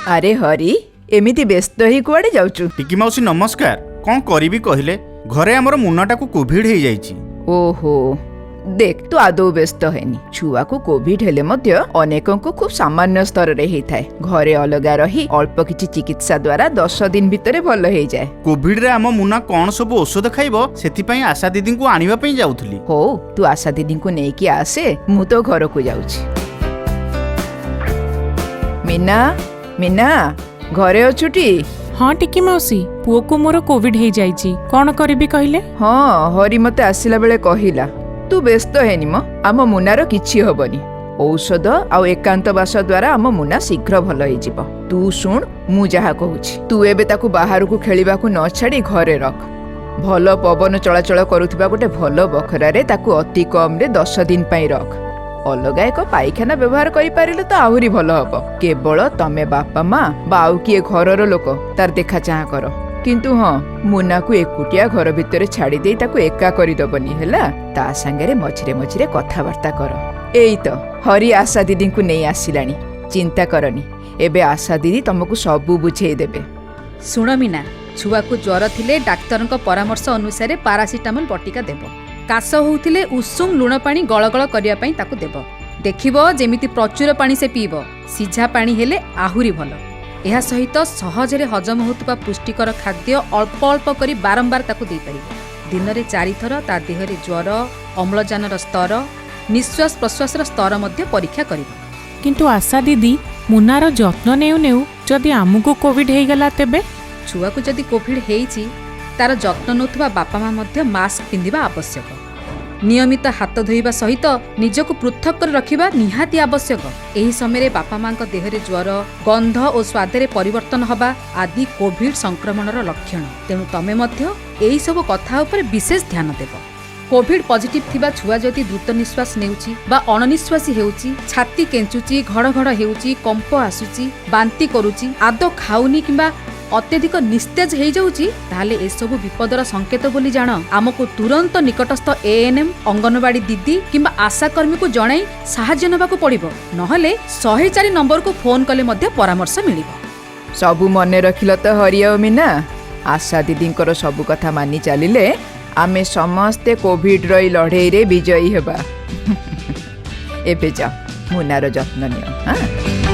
अरे हरी एमिति व्यस्त ही कुआडे जाउचु? टिकी मौसी नमस्कार। कौन करिबी कहिले घरे हमर मुन्नाटा को कोविड हो जाइछि। ओहो देख तू आदौ व्यस्त हेनी। छुआ को कोविड हेले मध्य अनेकों को खूब सामान्य स्तर रे ही थाए। घरे अलगा रही अल्प किछि चिकित्सा द्वारा 10 दिन भितरे भल हो जाए। कोविड रे हम मुन्ना कौन सब औषध खाइबो सेति पई आशा दीदी को आनिबा पई जाउथली। हो तू आशा दीदी को नेकी आसे, मु तो घर को जाउछि। मीना मीना घरे अछुटी? हाँ टिकी मौसी, पुओ को मोर कोविड हो जाइछि, कौन करिबी कहिले? हाँ हरी मते आसिला बेले कहिला तू व्यस्त हेनी म, आम मुनार किछि हबनी। औषध आ एकांतवास द्वारा आम मुना शीघ्र भल हो जिवो। तू सुन मु जहा कहूछि, तू एबे ताकू बाहर को खेलिबा को न छाड़ी घरे रख। भल पवन चलाचल करुथिबा गोटे भल बखरा रे ताकू अति कम रे 10 दिन पई रख। अलगा एक पाइखाना व्यवहार करि पारिले तो आहुरी भल हबो। केवल तमे बापा माँ बाउ किए घरर लोक तार देखा चाह कर, किंतु हाँ मुना को एकुटिया घर भितर छाड़ी दे ताकू एका करिदबनी हैला। ता संगे मझिरे मझिरे कथावार्ता कर। एई तो हरी आशा दीदी को नहीं आसिलानी, चिंता करनी। एबे आशा दीदी तुमको सबू बुझेई देबे। सुण मीना, छुआ को ज्वर थिले डाक्तर परामर्श अनुसार पारासिटामोल बटिका देव। काश होउथिले उषुम लुण पानी गळगळ करिया पई ताकू देव। देखिबो जेमिति प्रचुर पानी से पीबो। सिझा पानी हेले आहुरी भलो। एहा सहित सहजरे हजम होतुबा पुष्टिकर खाद्य अल्प अल्प करी बारंबार ताकू दे परिबो। दिन रे 4 थर ता देहरे ज्वर, अम्लजानर स्तर, निश्वास प्रश्वासर स्तर मध्ये परीक्षा करिबो। किंतु आशा दीदी मुनार जत्न नेउ नेउ जदि आमुको कोविड हो गला तेबे? छुआ को जदि कोविड हेइछि तार जत्न नौथुबा बापा माँ मध्ये मास्क पिंधिबा आवश्यक। नियमित हाथ धोइबा सहित निजको पृथक कर रखिबा निहाती आवश्यक। एही समय बापा माँ देहरे ज्वर, गंध और स्वादरे परिवर्तन हबा आदि कोविड संक्रमणर लक्षण। तेणु तमे मध्ये एही सब कथा उपर विशेष ध्यान देव। कोविड पॉजिटिव थिबा छुआ जदि द्रुत निश्वास नेउछि बा अणनिश्वासी हेउछि, छाती केंचुछि, घड़ घड़ हेउछि, कंप आसुछि, बांती करूछि, आदो खाउनी किंबा अत्यधिक निस्तेज हो जाउछि, ताले ए सब विपदर संकेत बोली जान। आमको तुरंत निकटस्थ एएनएम, अंगनवाड़ी दीदी किंबा आशा कर्मी को जणाई साहाय्य नबाको पड़िबो। नहले 104 नंबर को फोन कले मध्ये परामर्श मिलिबो। सबू मने रखिल तो हरिया मीना। आशा दीदींकर सबू कथा मानि चलिले आमे समस्ते कोविड रही लड़ाई रे विजयी हेबा। एबे जा मुनार जत्न नियो। हाँ।